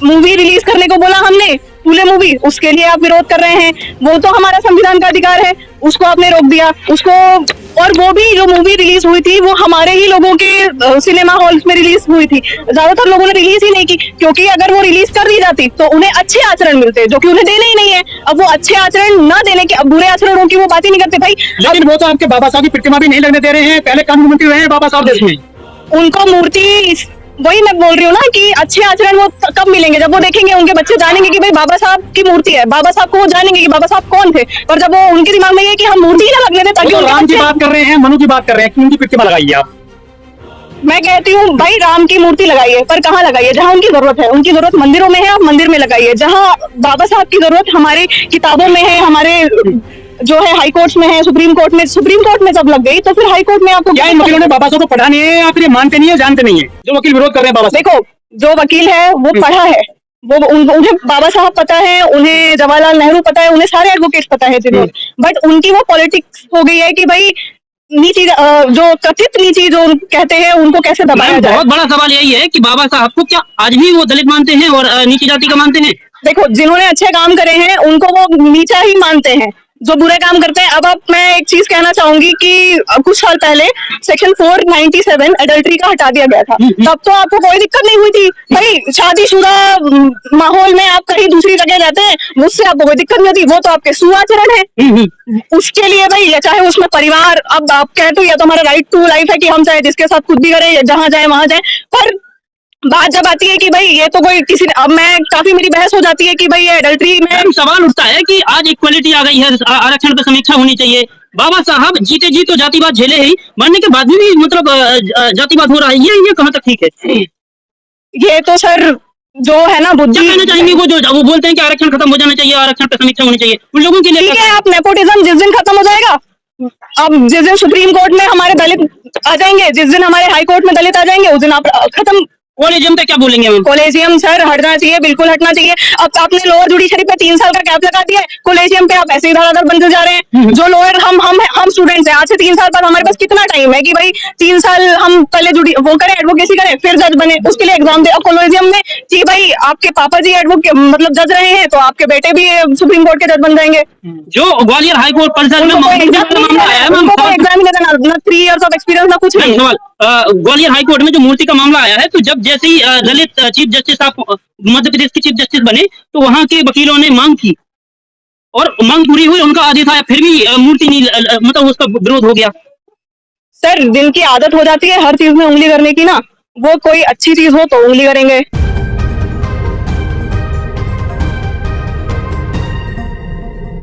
Movie release करने को बोला हमने, फूले मूवी, उसके लिए आप विरोध कर रहे हैं। वो तो हमारा संविधान का अधिकार है, उसको आपने रोक दिया उसको। और वो भी जो मूवी रिलीज हुई थी वो हमारे ही लोगों के सिनेमा हॉल्स में रिलीज हुई थी, ज्यादातर लोगों ने रिलीज ही नहीं की, क्योंकि अगर वो रिलीज कर दी जाती तो उन्हें अच्छे आचरण मिलते, जो कि उन्हें देने ही नहीं है। अब वो अच्छे आचरण ना देने के, अब बुरे आचरणों की वो बात ही नहीं करते भाई। लेकिन वो तो आपके बाबा साहब की प्रतिमा भी नहीं लगने दे रहे हैं, पहले कानून मंत्री रहे हैं बाबा साहब देश में। उनको मूर्ति, वही मैं बोल रही हूँ ना कि अच्छे आचरण वो कब मिलेंगे, जब वो देखेंगे, उनके बच्चे जानेंगे कि भाई बाबा साहब की मूर्ति है, बाबा साहब को वो जानेंगे कि बाबा साहब कौन थे। पर जब वो उनके दिमाग में ये कि हम मूर्ति ही ना लगने दें ताकि तो राम की बात कर रहे हैं, मनु की बात कर रहे हैं, उनकी प्रतिमा लगाइए आप। मैं कहती हूँ भाई राम की मूर्ति लगाइए, पर कहाँ लगाइए? जहाँ उनकी जरूरत है। उनकी जरूरत मंदिरों में है, आप मंदिर में लगाइए। जहाँ बाबा साहब की जरूरत हमारी किताबों में है, हमारे जो है हाई कोर्ट में है, सुप्रीम कोर्ट में जब लग गई तो फिर हाई कोर्ट में आपको क्या इन वकीलों ने बाबा साहब को पढ़ा नहीं है या फिर ये मानते नहीं है, जानते नहीं है जो वकील विरोध कर रहे हैं बाबा साहब? देखो, जो वकील है वो पढ़ा है, वो उन्हें बाबा साहब पता है, उन्हें जवाहरलाल नेहरू पता है, उन्हें सारे एडवोकेट पता है जिन्होंने, बट उनकी वो पॉलिटिक्स हो गई है कि भाई नीची, जो कथित नीची जो कहते हैं उनको कैसे दबाया जाए। बहुत बड़ा सवाल यही है कि बाबा साहब को क्या आज भी वो दलित मानते हैं और नीची जाति का मानते हैं? देखो, जिन्होंने अच्छे काम करे हैं उनको वो नीचा ही मानते हैं, जो बुरे काम करते हैं। अब मैं एक चीज कहना चाहूंगी कि कुछ साल पहले सेक्शन 497 एडल्ट्री का हटा दिया गया था, तब तो आपको कोई दिक्कत नहीं हुई थी भाई। शादीशुदा माहौल में आप कहीं दूसरी जगह रहते हैं, मुझसे आपको कोई दिक्कत नहीं होती, वो तो आपके सुआचरण है। उसके लिए भाई, चाहे उसमें परिवार, अब आप कहते हो या तो हमारा राइट टू लाइफ है कि हम चाहे जिसके साथ खुद भी करें या जहां जाए वहां जाए, पर बात जब आती है कि भाई ये तो कोई किसी, अब मैं काफी मेरी बहस हो जाती है कि भाई ये एडल्ट्री में सवाल उठता है कि आज इक्वलिटी आ गई है, आरक्षण पर समीक्षा होनी चाहिए। बाबा साहब जीते जी तो जातिवाद झेले ही, मरने के बाद भी मतलब जातिवाद हो रहा है, ये कहाँ तक ठीक है? ये तो सर जो है ना बुद्धि, कहना चाहेंगे वो बोलते हैं कि आरक्षण खत्म हो जाना चाहिए, आरक्षण पर समीक्षा होनी चाहिए, उन लोगों के लिए ठीक है। आप नेपोटिज्म जिस दिन खत्म हो जाएगा, अब जिस दिन सुप्रीम कोर्ट में हमारे दलित आ जाएंगे, जिस दिन हमारे हाई कोर्ट में दलित आ जाएंगे, उस दिन आप खत्म। कॉलेजियम पे क्या बोलेंगे हम? कॉलेजियम सर हटना चाहिए, बिल्कुल हटना चाहिए। अब आपने लोअर जुडिशरी पे 3 साल का कैप लगा दिया है, कॉलेजियम पे आप ऐसे ही धड़ाधड़ बनते जा रहे हैं। जो लोअर हम स्टूडेंट्स हैं, आज से 3 साल बाद हमारे पास कितना टाइम है कि भाई 3 साल हम पहले वो करें, एडवोकेसी करें, फिर जज बने, उसके लिए एग्जाम दे। अब कॉलेजियम में कि भाई आपके पापा जी एडवोकेट मतलब जज रहे हैं, तो आपके बेटे भी सुप्रीम कोर्ट के जज बन जाएंगे। जो ग्वालियर हाई कोर्ट परिसर में मामला आया है, एग्जाम नहीं देना, ना 3 years ऑफ एक्सपीरियंस, ना कुछ नहीं। ग्वालियर हाई कोर्ट में जो मूर्ति का मामला आया है, तो जब जैसे ही दलित चीफ जस्टिस आप मध्य प्रदेश के चीफ जस्टिस बने, तो वहां के वकीलों ने मांग की और मांग पूरी हुई, उनका आदेश आया, फिर भी मूर्ति नहीं, मतलब उसका विरोध हो गया। सर जिनकी आदत हो जाती है हर चीज में उंगली करने की ना, वो कोई अच्छी चीज हो तो उंगली करेंगे।